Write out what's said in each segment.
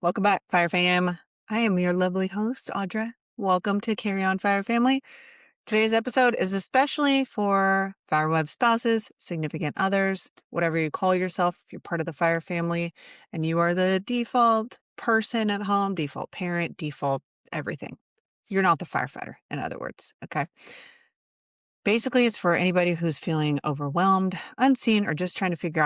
Welcome back, Fire Fam. I am your lovely host, Audra. Welcome to Carry On Fire Family. Today's episode is especially for firewife spouses, significant others, whatever you call yourself. If you're part of the fire family and you are the default person at home, default parent, default everything. You're not the firefighter, in other words. Okay. Basically, it's for anybody who's feeling overwhelmed, unseen, or just trying to figure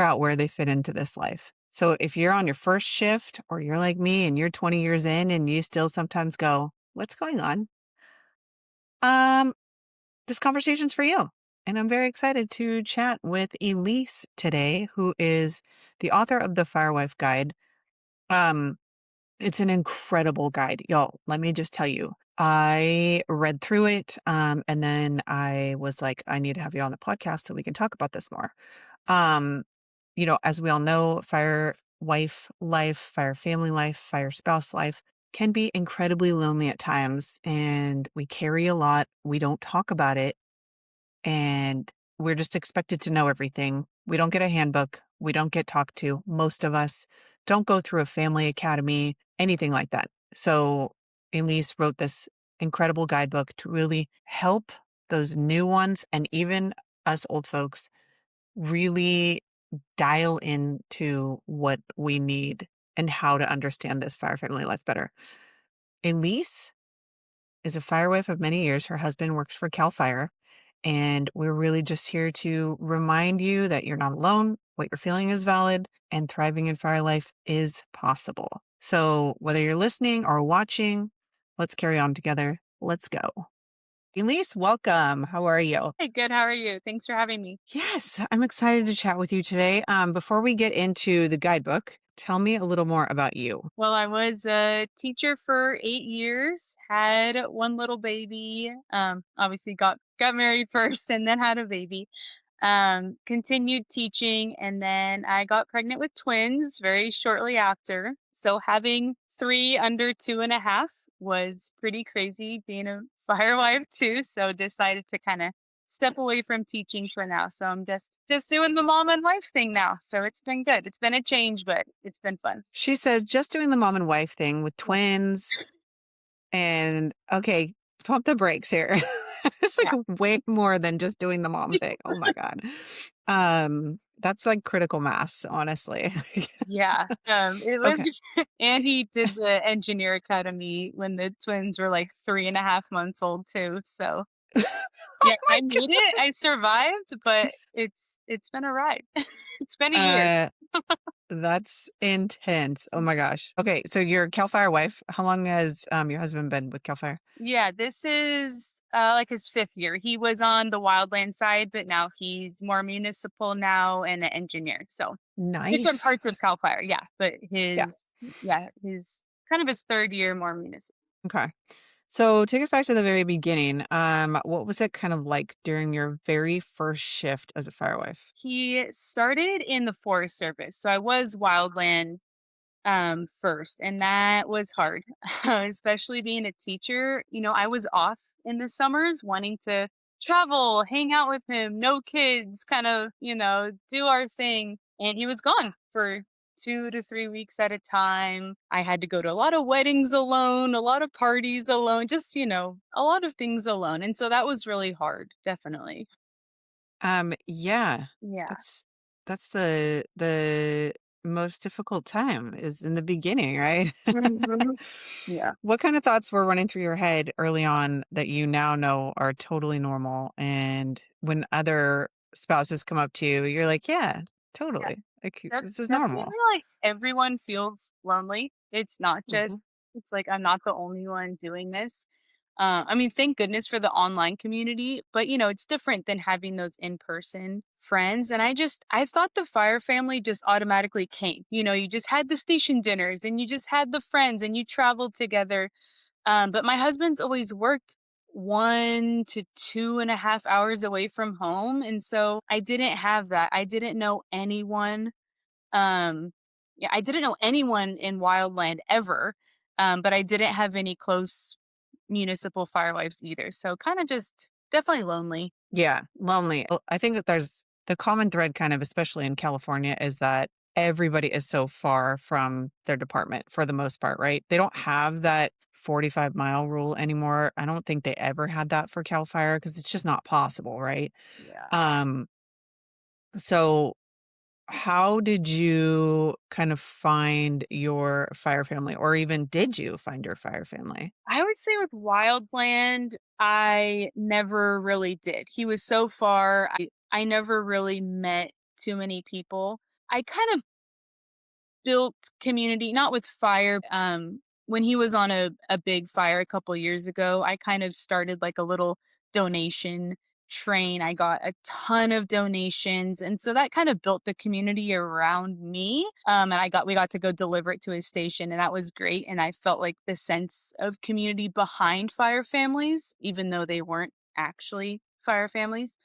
out where they fit into this life. So if you're on your first shift or you're like me and you're 20 years in and you still sometimes go, what's going on? Um, this conversation's for you. And I'm very excited to chat with Elise today, who is the author of the Firewife Guide. Um, it's an incredible guide. Y'all, let me just tell you. I read through it, and then I was like, I need to have you on the podcast so we can talk about this more. Um, as we all know, fire wife life, fire family life, fire spouse life can be incredibly lonely at times, and we carry a lot. We don't talk about it, and we're just expected to know everything. We don't get a handbook. We don't get talked to. Most of us don't go through a family academy, anything like that. So Elise wrote this incredible guidebook to really help those new ones and even us old folks really dial into what we need and how to understand this fire family life better. Elise is a firewife of many years. Her husband works for Cal Fire. And we're really just here to remind you that you're not alone, what you're feeling is valid, and thriving in fire life is possible. So whether you're listening or watching, let's carry on together. Let's go. Elise, welcome. How are you? Hey, good. How are you? Thanks for having me. Yes, I'm excited to chat with you today. Before we get into the guidebook, tell me a little more about you. Well, I was a teacher for 8 years, had one little baby, obviously got married first and then had a baby. Continued teaching, and then I got pregnant with twins very shortly after. So having three under 2.5 was pretty crazy being a firewife too. So decided to kind of step away from teaching for now. So I'm just doing the mom and wife thing now. So it's been good. It's been a change, but it's been fun. She says just doing the mom and wife thing with Yeah. twins. And okay, pump the brakes here. It's like Yeah. way more than just doing the mom thing. Oh my God. That's like critical mass, honestly. Yeah. It was, Okay. and he did the engineer academy when the twins were like 3.5 months old too. So Oh yeah, my I made it. I survived, but it's been a ride. It's been a year. God. That's intense. Oh my gosh. Okay, so you're Cal Fire wife. How long has your husband been with Cal Fire? Yeah, this is like his fifth year. He was on the wildland side, but now he's more municipal now and an engineer. So different Nice. parts of Cal Fire, yeah. But Yeah. his kind of his third year more municipal. Okay. So take us back to the very beginning. What was it kind of like during your very first shift as a firewife? He started in the Forest Service. So I was wildland first, and that was hard. Especially being a teacher. I was off in the summers wanting to travel, hang out with him, no kids, kind of, do our thing. And he was gone for 2 to 3 weeks at a time. I had to go to a lot of weddings alone, a lot of parties alone, just, a lot of things alone. And so that was really hard, definitely. Yeah. Yeah. That's that's the most difficult time is in the beginning, right? Mhm. Yeah. What kind of thoughts were running through your head early on that you now know are totally normal? And when other spouses come up to you, you're like, yeah, Yeah. totally. Like That's this is definitely normal. like everyone feels lonely. It's not just, Mhm. it's like I'm not the only one doing this. I mean, thank goodness for the online community, but it's different than having those in person friends. And I thought the fire family just automatically came. You just had the station dinners and you just had the friends and you traveled together. But my husband's always worked 1 to 2.5 hours away from home. And so I didn't have that. I didn't know anyone. um, yeah, I didn't know anyone in Wildland ever, but I didn't have any close municipal firewives either. So kind of just definitely lonely. Yeah, lonely. I think that there's the common thread kind of, especially in California, is that everybody is so far from their department for the most part, right? They don't have that 45-mile rule anymore. I don't think they ever had that for Cal Fire because it's just not possible, right? Yeah. Um, so how did you kind of find your fire family, or even did you find your fire family? I would say with Wildland, I never really did. He was so far. I never really met too many people. I kind of built community, not with fire. When he was on a big fire a couple years ago, I kind of started like a little donation train. I got a ton of donations. And so that kind of built the community around me. And we got to go deliver it to his station. And that was great. And I felt like the sense of community behind fire families, even though they weren't actually fire families.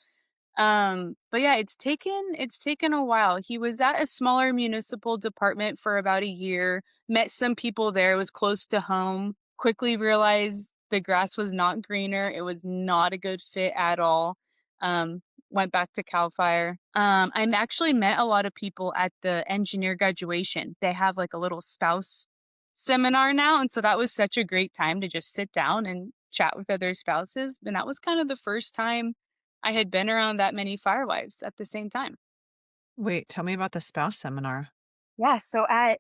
But yeah, it's taken a while. He was at a smaller municipal department for about a year, met some people there, it was close to home, quickly realized the grass was not greener, it was not a good fit at all. Went back to Cal Fire. I actually met a lot of people at the engineer graduation. They have like a little spouse seminar now, and so that was such a great time to just sit down and chat with other spouses. And that was kind of the first time I had been around that many firewives at the same time. Wait, tell me about the spouse seminar. Yeah, so at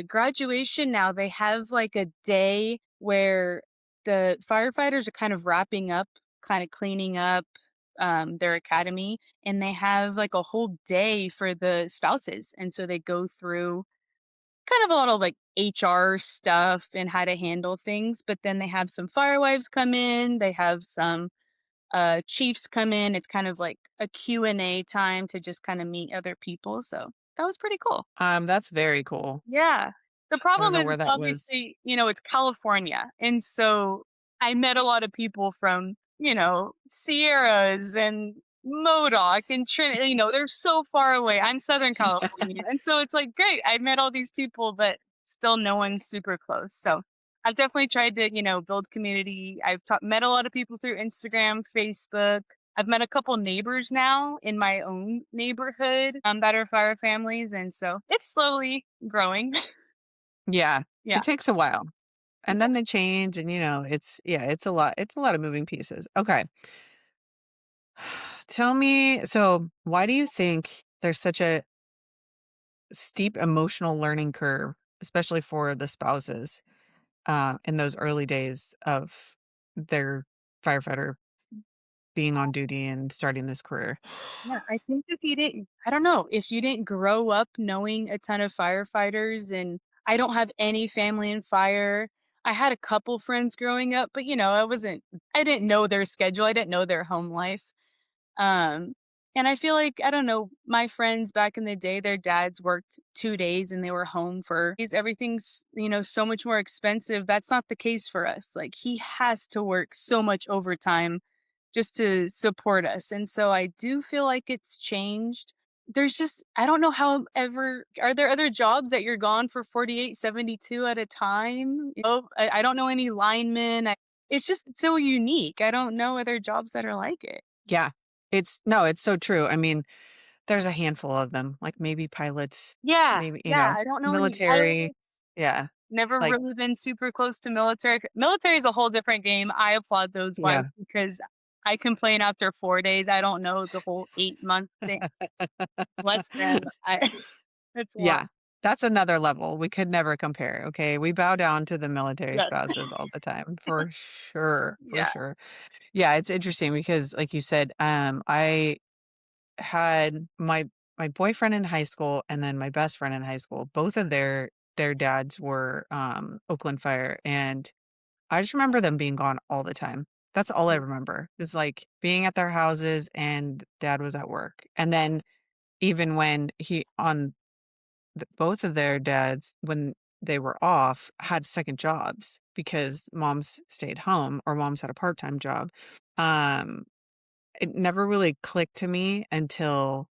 graduation now, they have like a day where the firefighters are kind of wrapping up, kind of cleaning up their academy, and they have like a whole day for the spouses. And so they go through kind of a lot of like HR stuff and how to handle things, but then they have some firewives come in, they have some chiefs come in. It's kind of like a Q&A time to just kind of meet other people. So that was pretty cool. That's very cool. Yeah. The I don't problem know is where it's that was. obviously, it's California. And so I met a lot of people from, Sierras and Modoc and Trinity, they're so far away. I'm Southern California. And so it's like, great. I met all these people, but still no one's super close. So I've definitely tried to, build community. Met a lot of people through Instagram, Facebook. I've met a couple neighbors now in my own neighborhood that are fire families. And so it's slowly growing. Yeah, Yeah. it takes a while. And Yeah. then they change and, it's a lot. It's a lot of moving pieces. Okay. Tell me, so why do you think there's such a steep emotional learning curve, especially for the spouses, in those early days of their firefighter being on duty and starting this career? Yeah, I think if you didn't I don't know, if you didn't grow up knowing a ton of firefighters, and I don't have any family in fire. I had a couple friends growing up, but I didn't know their schedule. I didn't know their home life. Um, and I feel like, I don't know, my friends back in the day, their dads worked 2 days and they were home for days. Everything's, so much more expensive. That's not the case for us. Like, he has to work so much overtime just to support us. And so I do feel like it's changed. There's just, I don't know how ever, are there other jobs that you're gone for 48, 72 at a time? I don't know any linemen. It's just so unique. I don't know other jobs that are like it. Yeah. It's no, it's so true. I mean, there's a handful of them, like maybe pilots, Yeah, maybe, yeah, I don't know any military. pilots. Yeah. Never Like, really been super close to military. Military is a whole different game. I applaud those yeah. wives because I complain after 4 days. I don't know the whole 8-month thing. Bless them. It's a lot. Yeah. That's another level. We could never compare. Okay. We bow down to the military Yes. spouses all the time, for sure. For Yeah. sure. Yeah. It's interesting because, like you said, I had my boyfriend in high school and then my best friend in high school. Both of their dads were Oakland Fire, and I just remember them being gone all the time. That's all I Mm, remember is like being at their houses and dad was at work. And then even when both of their dads, when they were off, had second jobs because moms stayed home or moms had a part-time job. Um, it never really clicked to me until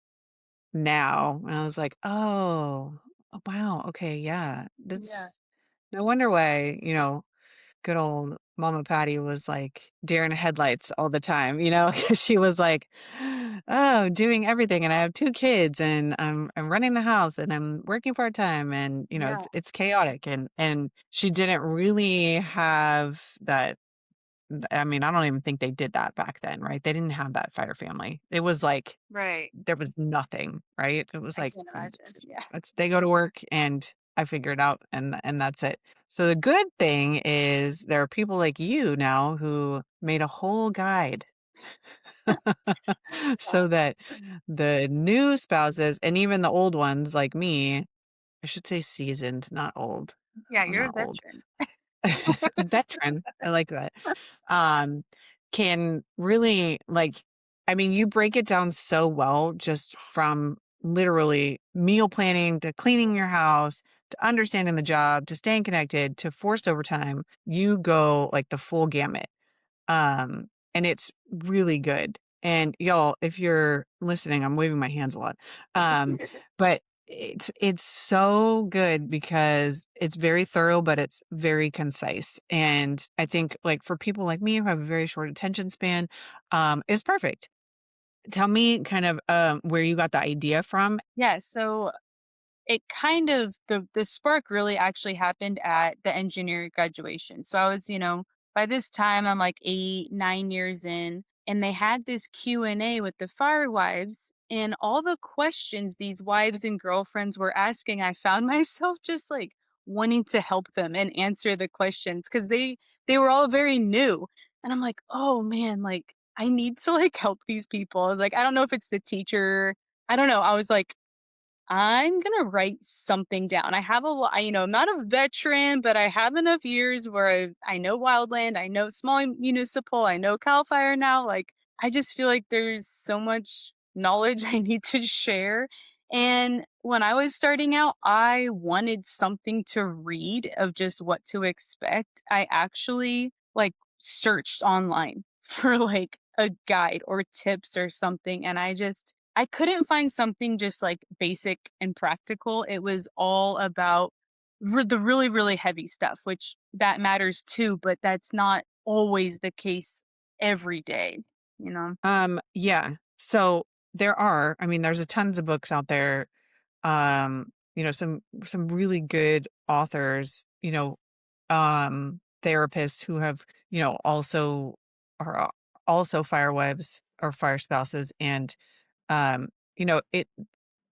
now. And I was like, oh, wow. Okay. Yeah. yeah. That's no wonder why, good old Mama Patty was like deer in headlights all the time, you know, 'cause she was like, "Oh, doing everything, and I have 2 kids, and I'm running the house, and I'm working part-time, and, you know, Yeah, it's chaotic," and she didn't really have that. I mean, I don't even think they did that back then, right? They didn't have that Fire family. It was like right. there was nothing, right? It was I like, can't imagine. Yeah. let's they go to work and I figure it out and that's it. So the good thing is there are people like you now who made a whole guide Yeah. so that the new spouses and even the old ones like me, I should say seasoned, not old. Yeah, I'm you're a not old. veteran. Veteran. I like that. um, can really like, I mean, you break it down so well just from literally meal planning to cleaning your house to understanding the job to staying connected to forced overtime. You go like the full gamut. And it's really good. And y'all, if you're listening, I'm waving my hands a lot. But it's so good because it's very thorough, but it's very concise. And I think like for people like me who have a very short attention span, it's perfect. Tell me kind of where you got the idea from. Yeah, so it kind of the spark really actually happened at the engineering graduation. So I was, by this time I'm like 8, 9 years in, and they had this Q&A with the firewives, and all the questions these wives and girlfriends were asking, I found myself just like wanting to help them and answer the questions cuz they were all very new. And I'm like, "Oh man, like I need to like help these people." I was like, I don't know if it's the teacher. I don't know. I was like, I'm gonna write something down. I have a lot, I'm not a veteran, but I have enough years where I know Wildland, I know small municipal, I know Cal Fire now. Like, I just feel like there's so much knowledge I need to share. And when I was starting out, I wanted something to read of just what to expect. I actually like searched online for like a guide or tips or something. And I couldn't find something just like basic and practical. It was all about the really, really heavy stuff, which that matters too, but that's not always the case every day, you know? Yeah. So there are, I mean, there's a tons of books out there. You know, some really good authors, therapists who have, also are also firewives or fire spouses. And um, you know,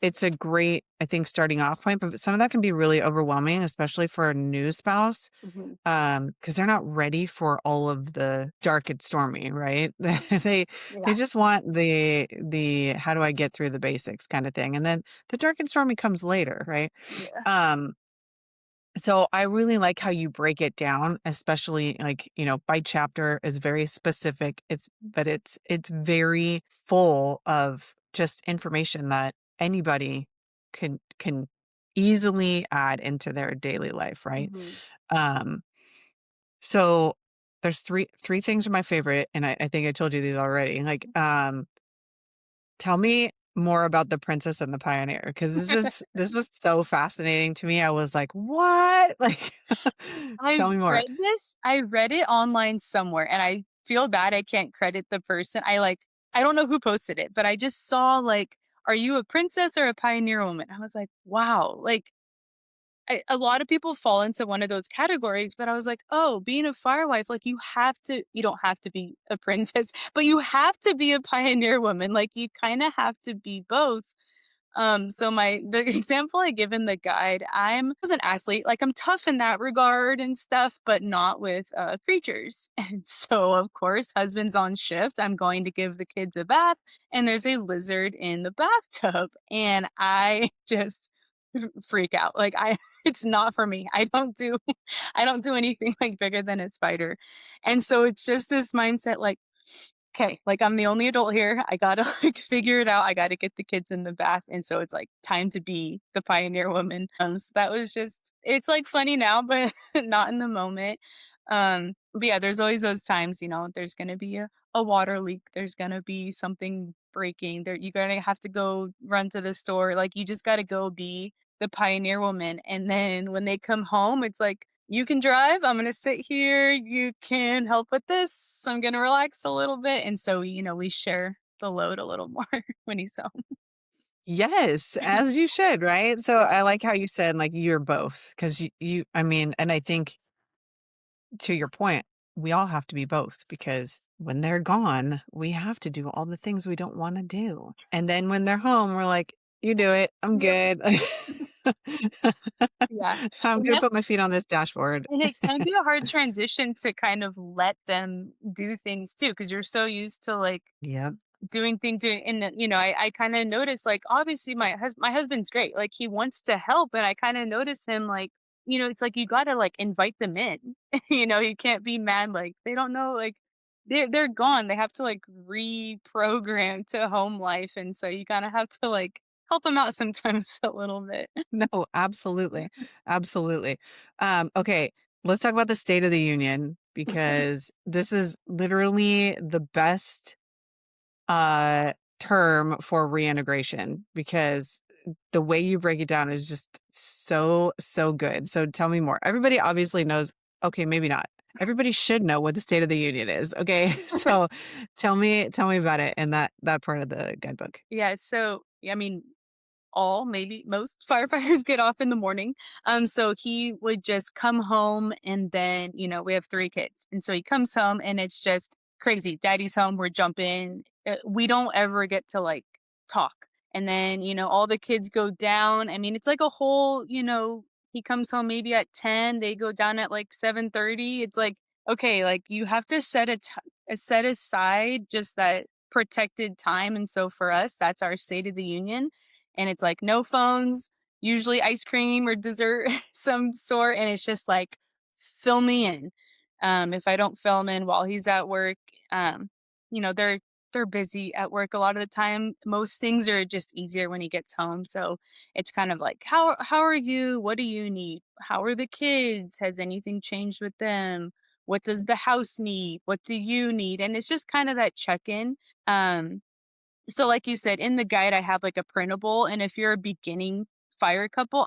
it's a great, I think, starting off point, but some of that can be really overwhelming, especially for a new spouse, Mhm. because they're not ready for all of the dark and stormy, right? They Yeah. just want the how do I get through the basics kind of thing. And then the dark and stormy comes later, right? Yeah. Um, so I really like how you break it down, especially like, by chapter is very specific. It's very full of just information that anybody can easily add into their daily life, right? Mhm. Um, so there's three things are my favorite, and I think I told you these already. Like, tell me more about The Princess and the Pioneer, because this was so fascinating to me. I was like, "What?" Like, tell me more. I read it online somewhere, and I feel bad I can't credit the person. I don't know who posted it, but I just saw like, "Are you a princess or a pioneer woman?" I was like, "Wow." Like, a lot of people fall into one of those categories, but I was like, "Oh, being a firewife, like, you don't have to be a princess, but you have to be a pioneer woman, like, you kinda have to be both." So the example I give in the guide, I was an athlete, like I'm tough in that regard and stuff, but not with creatures. And so of course, husband's on shift. I'm going to give the kids a bath, and there's a lizard in the bathtub, and I just freak out. Like it's not for me. I don't do anything like bigger than a spider. And so it's just this mindset like, okay, like I'm the only adult here. I gotta like figure it out. I gotta get the kids in the bath. And so it's like time to be the pioneer woman. So that was just, it's like funny now, but not in the moment. But yeah, there's always those times, there's gonna be a water leak, there's gonna be something breaking. You're gonna have to go run to the store. Like you just gotta go be the pioneer woman. And then when they come home, it's like you can drive. I'm gonna sit here. You can help with this. I'm gonna relax a little bit. And so, we share the load a little more when he's home. Yes, as you should, right? So I like how you said like you're both because I mean, and I think to your point, we all have to be both because when they're gone, we have to do all the things we don't want to do. And then when they're home, we're like, you do it. I'm Yep. good. Yeah. I'm And going to that's put my feet on this dashboard. and it can be a hard transition to kind of let them do things too, because you're so used to like Yep. doing things doing and then, I kind of noticed like obviously my husband's great. Like he wants to help and I kind of notice him like, it's like you got to like invite them in. You can't be mad like they don't know like they're gone. They have to like reprogram to home life and so you kind of have to like help them out sometimes a little bit. No, absolutely. Absolutely. Okay, let's talk about the State of the Union because this is literally the best term for reintegration because the way you break it down is just so, so good. So tell me more. Everybody obviously knows, okay, maybe not. Everybody should know what the State of the Union is. Okay. So tell me about it and that part of the guidebook. Yeah, so I mean all, maybe most firefighters get off in the morning. So he would just come home and then, we have 3 kids. And so he comes home and it's just crazy. Daddy's home, we're jumping. We don't ever get to like talk. And then, all the kids go down. I mean, it's like a whole, he comes home maybe at 10, they go down at like 7:30. It's like, okay, like you have to set aside just that protected time. And so for us, that's our State of the Union and it's like no phones, usually ice cream or dessert some sort, and it's just like fill me in. If I don't fill him in while he's at work, they're busy at work a lot of the time. Most things are just easier when he gets home. So it's kind of like how are you? What do you need? How are the kids? Has anything changed with them? What does the house need? What do you need? And it's just kind of that check in. Um, so like you said, in the guide, I have like a printable. And if you're a beginning fire couple,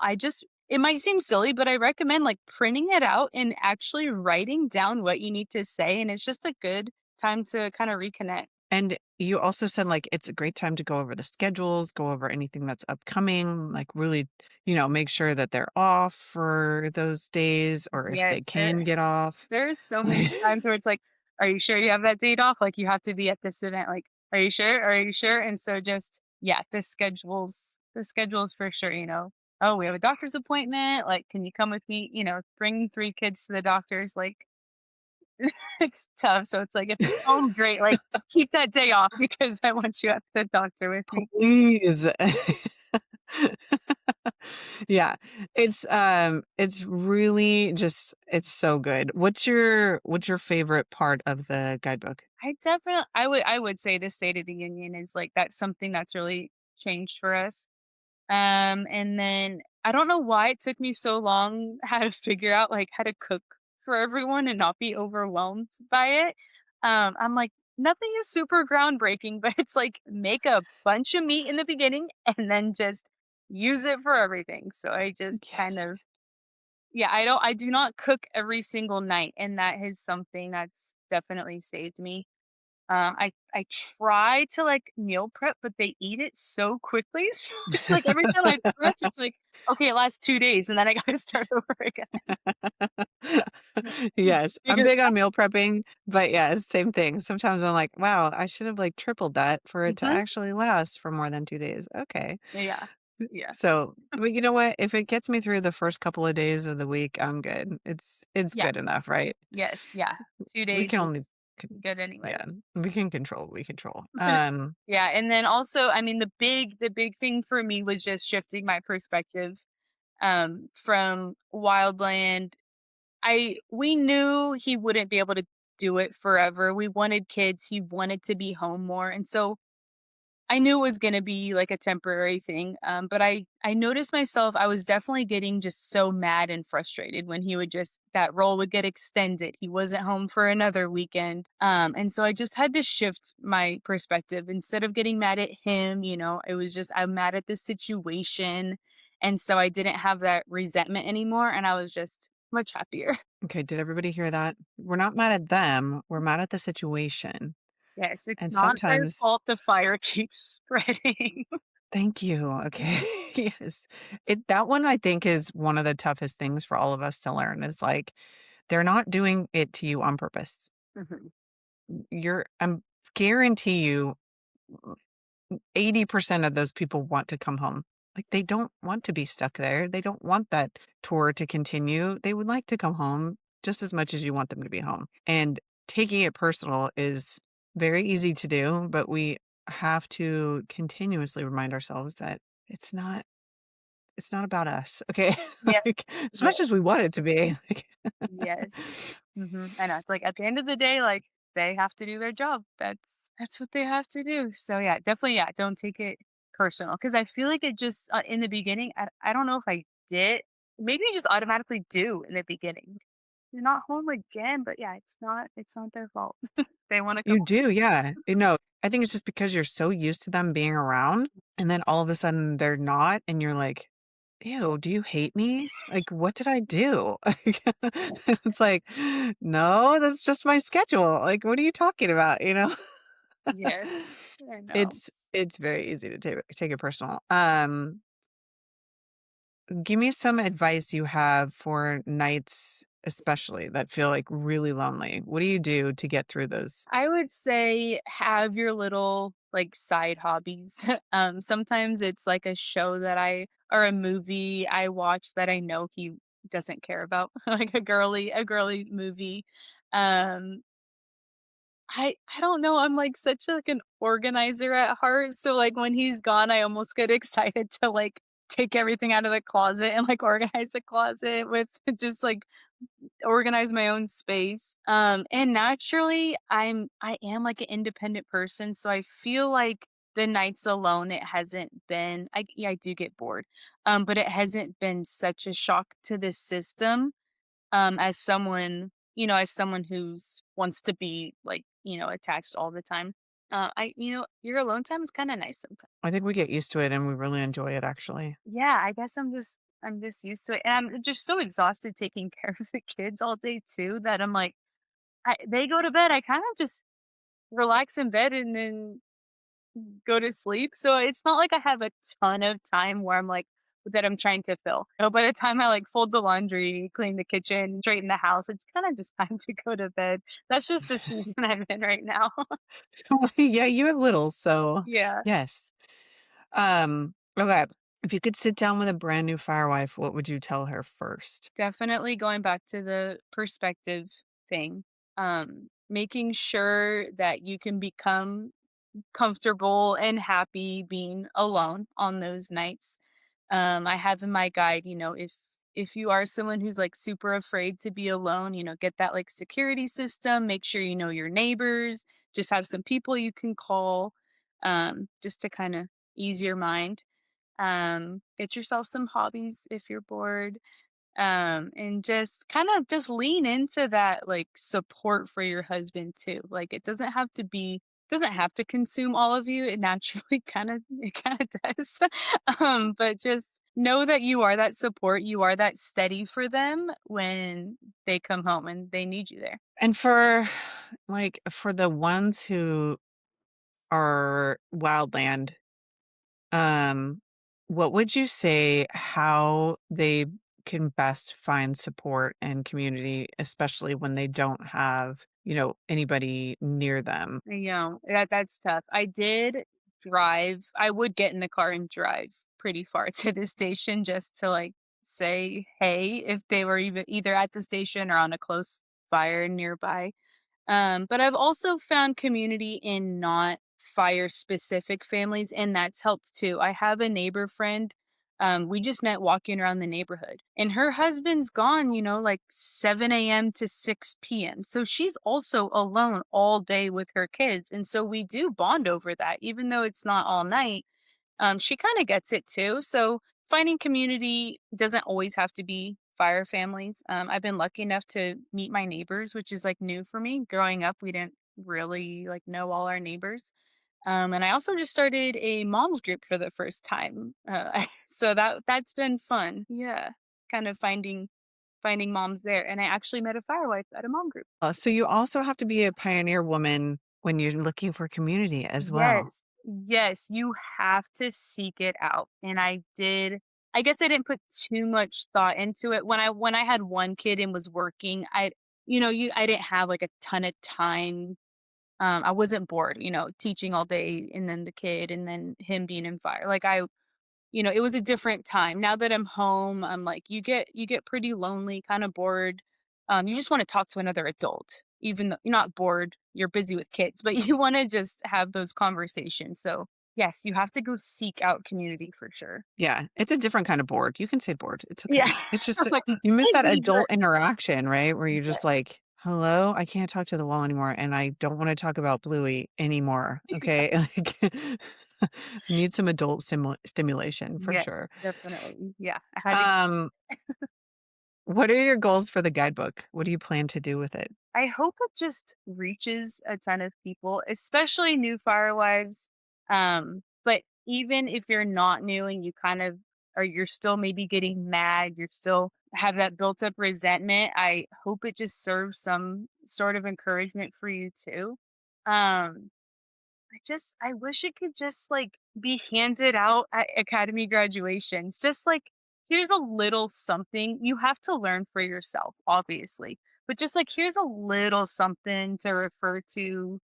it might seem silly, but I recommend like printing it out and actually writing down what you need to say. And it's just a good time to kind of reconnect. And you also said like it's a great time to go over the schedules, go over anything that's upcoming, like really, make sure that they're off for those days or if they Yes, can get off. there's so many times where it's like, "Are you sure you have that date off? Like, you have to be at this event, like, are you sure? Are you sure?" And so just yeah, the schedules for sure, "Oh, we have a doctor's appointment, like, can you come with me?" Bring 3 kids to the doctor's, like, it's tough, so it's like, if it's home, great, like, keep that day off because I want you at the doctor with me. Please. Yeah. It's really just it's so good. What's your favorite part of the guidebook? I would say the State of the Union is, like, that's something that's really changed for us. And then I don't know why it took me so long how to figure out like how to cook for everyone and not be overwhelmed by it. I'm like, nothing is super groundbreaking, but it's like make a bunch of meat in the beginning and then just use it for everything. So I just kind Yes. of yeah, I do not cook every single night, and that is something that's definitely saved me. I try to, like, meal prep, but they eat it so quickly, so it's like every time I prep, it's like, "Okay, it lasts 2 days, and then I gotta start over again." Yes, I'm Bigger big on meal prepping, but yeah, same thing. Sometimes I'm like, wow, I should have like tripled that for it to Mhm. actually last for more than 2 days. Okay. Yeah. Yeah. So, but you know what? If it gets me through the first couple of days of the week, I'm good. It's Yeah. good enough, right? Yes, yeah. 2 We days can only is con- good anyway. yeah, we can control, we control. Yeah, and then also, I mean, the big thing for me was just shifting my perspective, from wildland. We knew he wouldn't be able to do it forever. We wanted kids, he wanted to be home more, and so I knew it was gonna be like a temporary thing, but I noticed myself, I was definitely getting just so mad and frustrated when he would just that role would get extended. He wasn't home for another weekend. And so I just had to shift my perspective. Instead of getting mad at him, it was just I'm mad at the situation. And so I didn't have that resentment anymore. And I was just much happier. Okay, did everybody hear that? We're not mad at them, we're mad at the situation. Yes, it's And not their sometimes fault the fire keeps spreading. thank you, okay. Yes. That one I think is one of the toughest things for all of us to learn is, like, they're not doing it to you on purpose. Mhm. You're guarantee you 80% of those people want to come home. Like, they don't want to be stuck there. They don't want that tour to continue. They would like to come home just as much as you want them to be home. And taking it personal is very easy to do, but we have to continuously remind ourselves that it's not it's not about us. Okay. Yeah, Like, as yeah, much as we want it to be. Like, yes. I know, it's like, at the end of the day, like, they have to do their job. That's what they have to do. So, yeah, definitely, yeah, don't take it personal because I feel like it just, in the beginning, I don't know if I did. Maybe you just automatically do in the beginning. "You're not home again," but, yeah, it's not their fault. They wanna come you home. do, yeah. No, I think it's just because you're so used to them being around, and then all of a sudden they're not, and you're like, "Ew, do you hate me? Like, what did I do?" Like, it's like, "No, that's just my schedule. Like, what are you talking about?" You know? Yes, I know. It's very easy to take it personal. Give me some advice you have for nights, especially that feel like really lonely. What do you do to get through those? I would say have your little, like, side hobbies. Sometimes it's like a show that I or a movie I watch that I know he doesn't care about, like a girly movie. Um, I don't know, I'm, like, such, like, an organizer at heart, so, like, when he's gone, I almost get excited to, like, take everything out of the closet and, like, organize the closet with just, like, organize my own space. And naturally, I am like an independent person, so I feel like the nights alone, it hasn't been. Yeah, I do get bored, but it hasn't been such a shock to the system. As someone, as someone who's wants to be like attached all the time. Your alone time is kind of nice sometimes. I think we get used to it and we really enjoy it actually. Yeah, I guess I'm just used to it, and I'm just so exhausted taking care of the kids all day too that I'm like they go to bed, I kind of just relax in bed and then go to sleep. So it's not like I have a ton of time where I'm like that I'm trying to fill. By the time I like fold the laundry, clean the kitchen, straighten the house, it's kind of just time to go to bed. That's just the season I'm in right now. Yeah, you have little, so Yeah. yes. Okay. If you could sit down with a brand new firewife, what would you tell her first? Definitely going back to the perspective thing. Making sure that you can become comfortable and happy being alone on those nights. I have in my guide, if you are someone who's like super afraid to be alone, get that like security system, make sure you know your neighbors, just have some people you can call, just to kind of ease your mind. Get yourself some hobbies if you're bored, and just kind of just lean into that like support for your husband too. Like it doesn't have to consume all of you. It naturally kind of does. But just know that you are that support, you are that steady for them when they come home and they need you there. And for the ones who are wildland, um, what would you say how they can best find support and community, especially when they don't have, anybody near them? That's tough. I would get in the car and drive pretty far to the station just to like say hey if they were even either at the station or on a close fire nearby. But I've also found community in not fire specific families, and that's helped too. I have a neighbor friend. We just met walking around the neighborhood, and her husband's gone, like 7 a.m. to 6 p.m. So she's also alone all day with her kids. And so we do bond over that, even though it's not all night. She kind of gets it too. So finding community doesn't always have to be fire families. I've been lucky enough to meet my neighbors, which is like new for me. Growing up, we didn't really like know all our neighbors. And I also just started a mom's group for the first time. So that's been fun. Yeah, kind of finding moms there, and I actually met a firewife at a mom group. So you also have to be a pioneer woman when you're looking for community as well. Yes. Yes, you have to seek it out, and I did. I guess I didn't put too much thought into it. When I had one kid and was working, I didn't have, like, a ton of time. I wasn't bored, teaching all day and then the kid and then him being in fire. Like, it was a different time. Now that I'm home, I'm like, you get pretty lonely, kind of bored. You just want to talk to another adult, even though you're not bored, you're busy with kids, but you want to just have those conversations. So yes, you have to go seek out community for sure. Yeah, it's a different kind of bored. You can say bored. It's Yeah. okay. It's just Like you miss that busy, but adult interaction, right? Where you're yeah. just like, "Hello, I can't talk to the wall anymore, and I don't want to talk about Bluey anymore." Okay, like I need some adult stimulation for Yes, sure. definitely. Yeah. I had to. Um, what are your goals for the guidebook? What do you plan to do with it? I hope it just reaches a ton of people, especially new firewives. But even if you're not new and you kind of or you're still maybe getting mad, you're still have that built up resentment, I hope it just serves some sort of encouragement for you too. Um, I wish it could just, like, be handed out at academy graduations. Just like, here's a little something. You have to learn for yourself, obviously, but just like, here's a little something to refer to,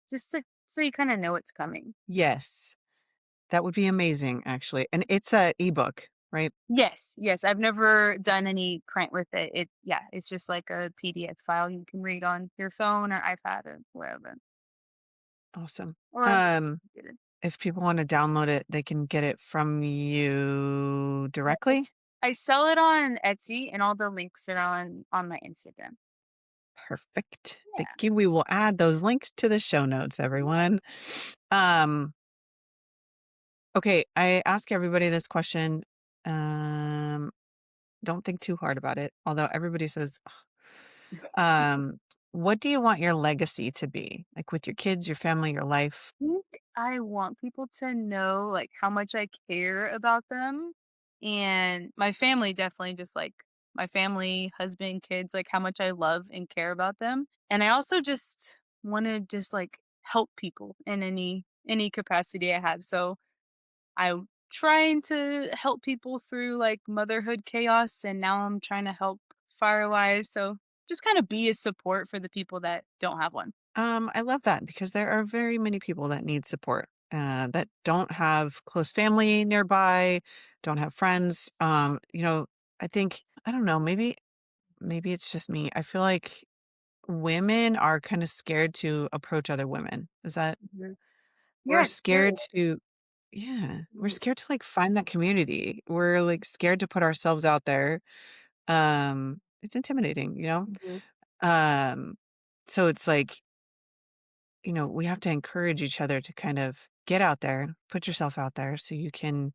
just to so you kinda know it's coming. Yes, that would be amazing, actually, and it's a ebook, right? Yes, yes, I've never done any print with it. It's just like a PDF file you can read on your phone or iPad or wherever, Awesome. or Um, if people want to download it, they can get it from you yeah, I directly. I sell it on Etsy, and all the links are on my Instagram. Perfect. Thank Yeah. you. We will add those links to the show notes, everyone. Um, okay, I ask everybody this question. Um, don't think too hard about it, although everybody says, "Ugh." What do you want your legacy to be? Like with your kids, your family, your life? Think I want people to know, like, how much I care about them, and my family definitely, just, like, my family, husband, kids, like, how much I love and care about them, and I also just wanna just, like, help people in any capacity I have. So I'm trying to help people through, like, motherhood chaos, and now I'm trying to help Firewives, so just kinda be a support for the people that don't have one. I love that because there are very many people that need support that don't have close family nearby, don't have friends. I think I don't know. Maybe it's just me. I feel like women are kind of scared to approach other women. Is that Mhm. we're Yeah, it's scary. scared to? Yeah, we're Mhm, scared to like find that community. We're like scared to put ourselves out there. It's intimidating, you know. mhm. Um, so it's like we have to encourage each other to kind of get out there, put yourself out there so you can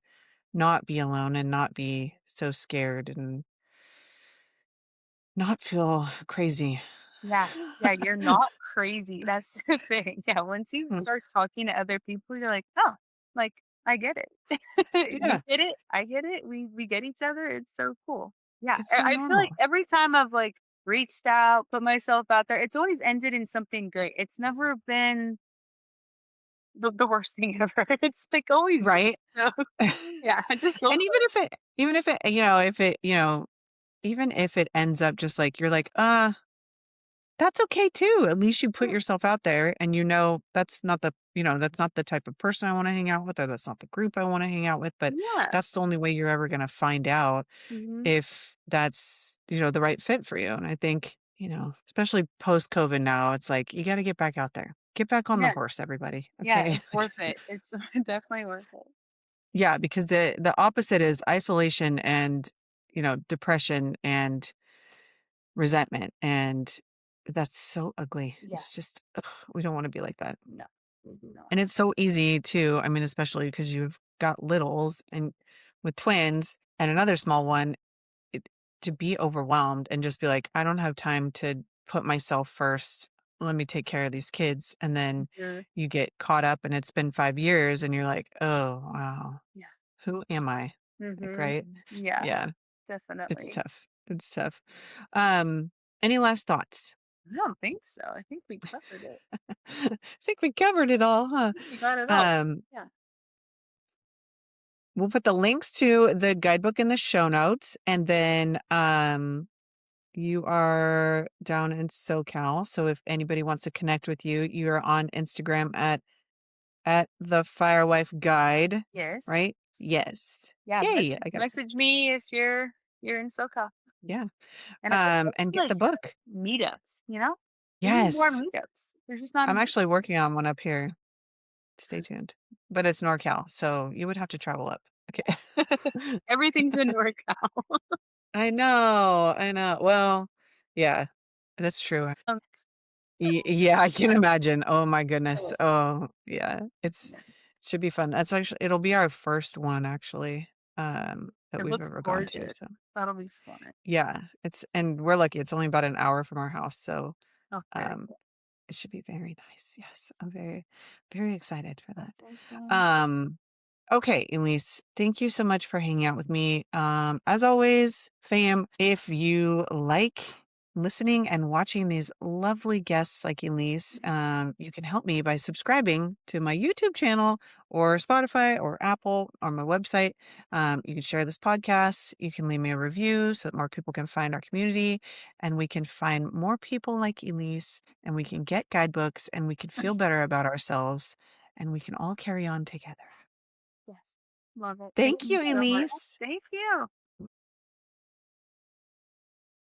not be alone and not be so scared and not feel crazy. Yeah, yeah, you're not crazy, that's the thing. Yeah, once you Mm, start talking to other people, you're like, "Oh, like, I get it." You yeah, get it, I get it, we get each other, it's so cool. Yeah, it's I so I feel like normal. every time I've, like, reached out, put myself out there, it's always ended in something great. It's never been the worst thing ever. It's, like, always good. Right? So, and yeah, just go for even if it ends up just like you're like, that's okay too. At least you put it. yourself out there and that's not the type of person I want to hang out with, or that's not the group I want to hang out with, but Yeah. that's the only way you're ever going to find out Mhm. if that's, the right fit for you. And I think, especially post COVID now, it's like you got to get back out there. Get back on the Yeah, horse, everybody. yeah, Okay? it's worth it. It's definitely worth it. Yeah, because the opposite is isolation and, depression and resentment, and that's so ugly. Yeah, It's just ugh, we don't want to be like that. no, we do not. And it's so easy too. I mean, especially because you've got littles and with twins and another small one, it, to be overwhelmed and just be like, I don't have time to put myself first. Let me take care of these kids. And then Mhm. you get caught up and it's been 5 years and you're like, oh, wow, Yeah. who am I? Like, Mhm. right? Yeah, Yeah, it's definitely. tough. It's tough. Um, any last thoughts? I don't think so. I think we covered it. I think we covered it all, huh? I think we got it all. Um, Yeah. we'll put the links to the guidebook in the show notes, and then you are down in SoCal, so if anybody wants to connect with you, you're on Instagram at the Firewife Guide, Yes. right? Yes. Yeah. Yay! I got it. Message me if you're in SoCal. Yeah. And I would love And to get the book. meetups. We need more Yes. meetups. There's just not I'm enough. actually working on one up here. Stay tuned. But it's NorCal, so you would have to travel up. Okay. Everything's in NorCal. I know. I know. Well, yeah, that's true. It's Yeah, I can imagine. Oh my goodness. so Oh, yeah. yeah. Should be fun. That's actually it'll be our first one actually, that It we've looks ever gone to. gorgeous. So That'll be fun. yeah, and we're lucky. It's only about an hour from our house, so Oh, very um cool. it should be very nice. Yes, I'm very, very excited for that. That's awesome. Um, okay, Elise, thank you so much for hanging out with me. As always, fam, if you like listening and watching these lovely guests like Elise, you can help me by subscribing to my YouTube channel or Spotify or Apple or my website. You can share this podcast. You can leave me a review so that more people can find our community and we can find more people like Elise and we can get guidebooks and we can feel better about ourselves and we can all carry on together. Yes. Love it. Thank Thank you you, so much. Elise. Thank you.